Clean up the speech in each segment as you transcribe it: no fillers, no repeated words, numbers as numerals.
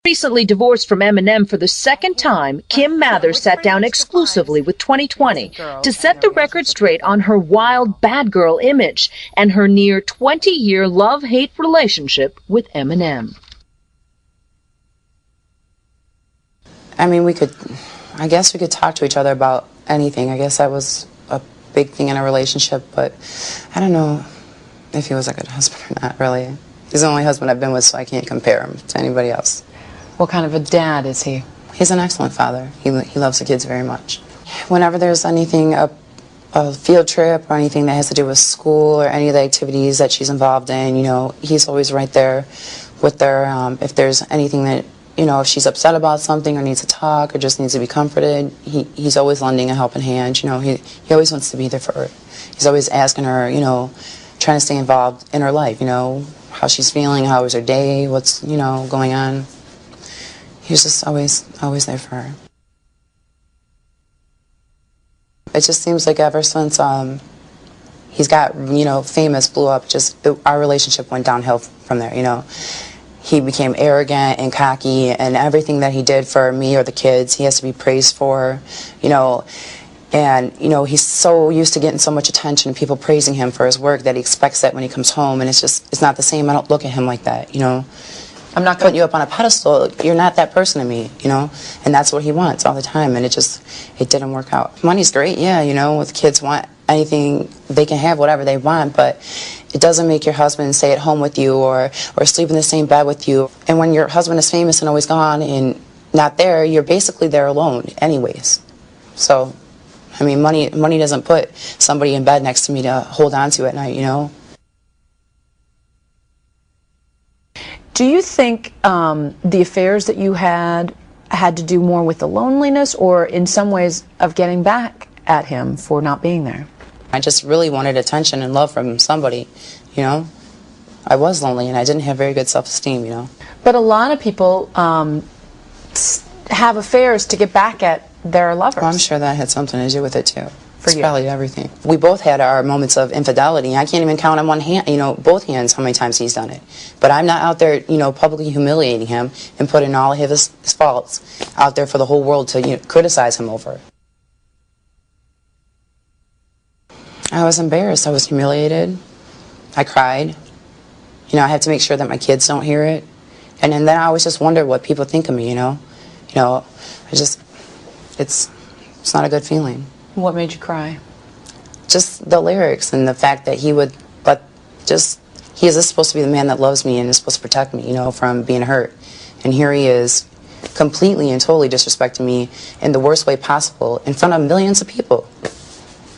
Recently divorced from Eminem for the second time, Kim Mathers sat down exclusively with 2020 to set the record straight on her wild bad girl image and her near 20-year love-hate relationship with Eminem. I mean, I guess we could talk to each other about anything. I guess that was a big thing in a relationship, but I don't know if he was a good husband or not, really. He's the only husband I've been with, so I can't compare him to anybody else. What kind of a dad is he? He's an excellent father. He loves the kids very much. Whenever there's anything, a field trip or anything that has to do with school or any of the activities that she's involved in, you know, he's always right there with her. If there's anything that, you know, if she's upset about something or needs to talk or just needs to be comforted, he's always lending a helping hand. You know, he always wants to be there for her. He's always asking her, you know, trying to stay involved in her life, you know, how she's feeling, how was her day, what's, you know, going on. He was just always there for her. It just seems like ever since he's got, you know, famous, blew up, our relationship went downhill from there, you know. He became arrogant and cocky, and everything that he did for me or the kids, he has to be praised for, you know. And, you know, he's so used to getting so much attention, people praising him for his work, that he expects that when he comes home, and it's not the same. I don't look at him like that, you know. I'm not putting you up on a pedestal. You're not that person to me, you know? And that's what he wants all the time, and it didn't work out. Money's great, yeah, you know, with kids want anything, they can have whatever they want, but it doesn't make your husband stay at home with you or sleep in the same bed with you. And when your husband is famous and always gone and not there, you're basically there alone anyways. So, I mean, money doesn't put somebody in bed next to me to hold on to at night, you know? Do you think the affairs that you had to do more with the loneliness or in some ways of getting back at him for not being there? I just really wanted attention and love from somebody, you know? I was lonely and I didn't have very good self-esteem, you know? But a lot of people have affairs to get back at their lovers. Well, I'm sure that had something to do with it, too. For it's you. Probably everything. We both had our moments of infidelity. I can't even count on one hand, you know, both hands how many times he's done it. But I'm not out there, you know, publicly humiliating him and putting all of his faults out there for the whole world to, you know, criticize him over. I was embarrassed. I was humiliated. I cried. You know, I have to make sure that my kids don't hear it. And then I always just wonder what people think of me, you know. You know, it's not a good feeling. What made you cry? Just the lyrics and the fact that he is supposed to be the man that loves me and is supposed to protect me, you know, from being hurt. And here he is completely and totally disrespecting me in the worst way possible in front of millions of people.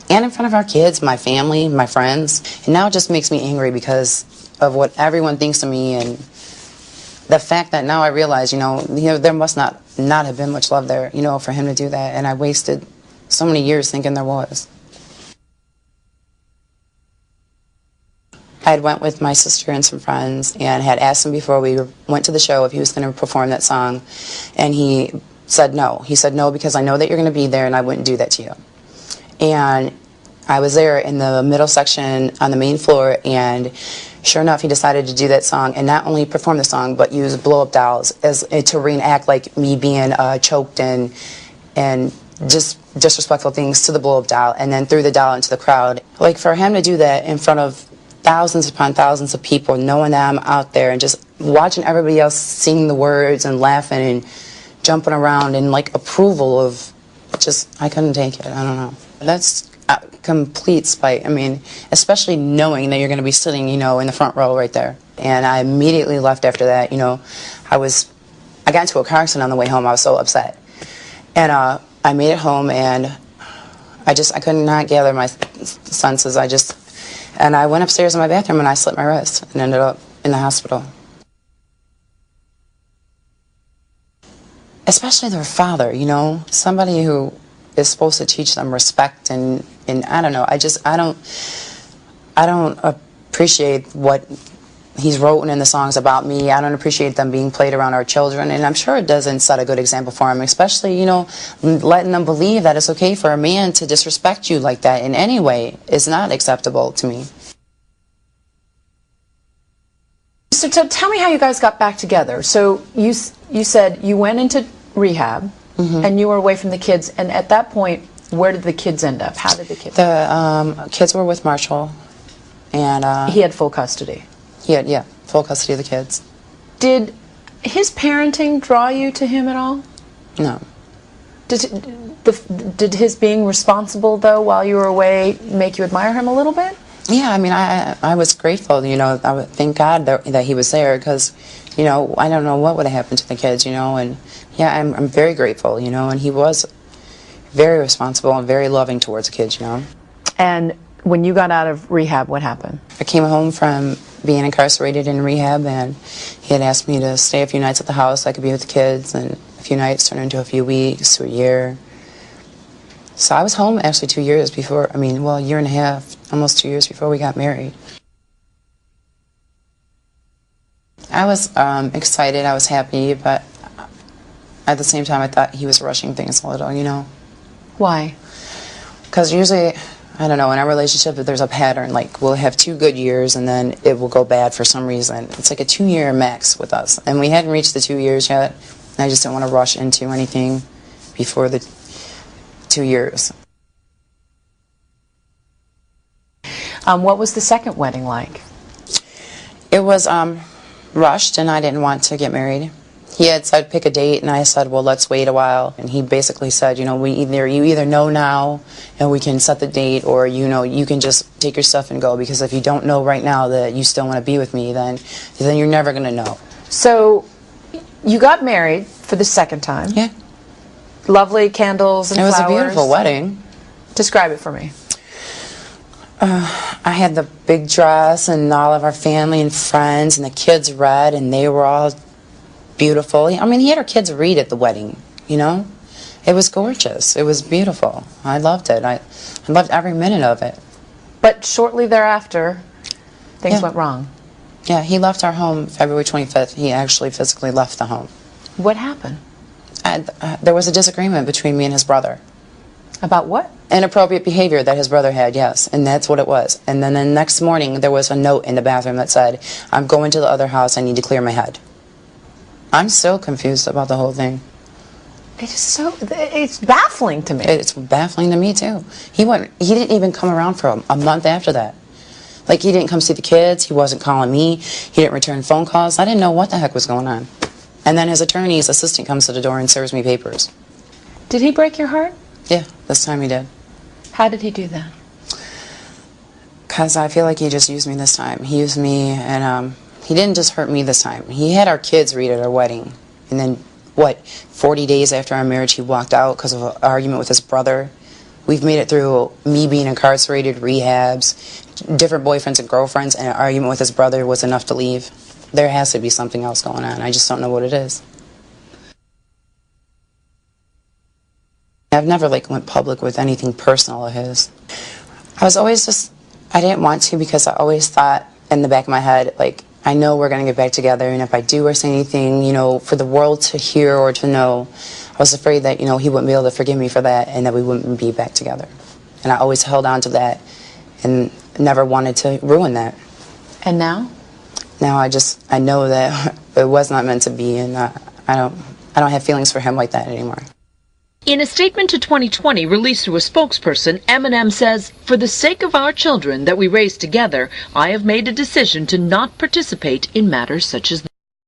And in front of our kids, my family, my friends. And now it just makes me angry because of what everyone thinks of me and the fact that now I realize, you know, there must not have been much love there, you know, for him to do that. And I wasted so many years thinking there was. I had went with my sister and some friends and had asked him before we went to the show if he was going to perform that song. And he said no. He said no because I know that you're going to be there and I wouldn't do that to you. And I was there in the middle section on the main floor, and sure enough, he decided to do that song and not only perform the song but use blow-up dolls to reenact like me being choked and just disrespectful things to the blow-up doll, and then threw the doll into the crowd. Like, for him to do that in front of thousands upon thousands of people, knowing that I'm out there and just watching everybody else sing the words and laughing and jumping around in like approval of I couldn't take it. I don't know. That's complete spite. I mean, especially knowing that you're going to be sitting, you know, in the front row right there. And I immediately left after that. You know, I got into a car accident on the way home. I was so upset. And I made it home, and I could not gather my senses. And I went upstairs in my bathroom, and I slit my wrist and ended up in the hospital. Especially their father, you know, somebody who is supposed to teach them respect and I don't know. I don't appreciate what he's written in the songs about me. I don't appreciate them being played around our children, and I'm sure it doesn't set a good example for him, especially, you know, letting them believe that it's okay for a man to disrespect you like that in any way is not acceptable to me. So tell me how you guys got back together. So you said you went into rehab and you were away from the kids, and at that point, where did the kids end up? How did the kids? The kids were with Marshall, and he had full custody. he had full custody of the kids. Did his parenting draw you to him at all? No. Did his being responsible, though, while you were away, make you admire him a little bit? Yeah, I mean, I was grateful, you know, I would thank God that he was there, because, you know, I don't know what would have happened to the kids, you know, and yeah, I'm very grateful, you know, and he was very responsible and very loving towards the kids, you know. And when you got out of rehab, what happened? I came home from being incarcerated in rehab, and he had asked me to stay a few nights at the house so I could be with the kids, and a few nights turned into a few weeks to a year. So I was home actually 2 years before, a year and a half, almost 2 years before we got married. I was excited, I was happy, but at the same time I thought he was rushing things a little, you know. Why? Because usually, I don't know, in our relationship, if there's a pattern, like we'll have 2 good years and then it will go bad for some reason. It's like a 2-year max with us. And we hadn't reached the 2 years yet. And I just didn't want to rush into anything before the 2 years. What was the second wedding like? It was rushed, and I didn't want to get married. He had said pick a date, and I said, well, let's wait a while. And he basically said, you know, you either know now and we can set the date, or you know, you can just take your stuff and go, because if you don't know right now that you still want to be with me, then you're never going to know. So you got married for the second time. Yeah. Lovely candles and flowers. It was a beautiful wedding. Describe it for me. I had the big dress, and all of our family and friends, and the kids read, and they were all beautiful. I mean, he had our kids read at the wedding, you know? It was gorgeous. It was beautiful. I loved it. I loved every minute of it. But shortly thereafter, things went wrong. Yeah, he left our home February 25th. He actually physically left the home. What happened? There was a disagreement between me and his brother. About what? Inappropriate behavior that his brother had, yes, and that's what it was. And then the next morning, there was a note in the bathroom that said, I'm going to the other house, I need to clear my head. I'm still confused about the whole thing. It's baffling to me. It's baffling to me, too. He didn't even come around for a month after that. Like, he didn't come see the kids, he wasn't calling me, he didn't return phone calls. I didn't know what the heck was going on. And then his attorney's assistant comes to the door and serves me papers. Did he break your heart? Yeah, this time he did. How did he do that? Because I feel like he just used me this time. He used me, and he didn't just hurt me this time. He had our kids read at our wedding. And then, 40 days after our marriage, he walked out because of an argument with his brother. We've made it through me being incarcerated, rehabs, different boyfriends and girlfriends, and an argument with his brother was enough to leave. There has to be something else going on. I just don't know what it is. I've never went public with anything personal of his. I was always I didn't want to, because I always thought in the back of my head, I know we're going to get back together, and if I do or say anything, you know, for the world to hear or to know, I was afraid that, you know, he wouldn't be able to forgive me for that, and that we wouldn't be back together. And I always held on to that and never wanted to ruin that. And now? Now I know that it was not meant to be, and I don't have feelings for him like that anymore. In a statement to 2020 released through a spokesperson, Eminem says, "For the sake of our children that we raised together, I have made a decision to not participate in matters such as this."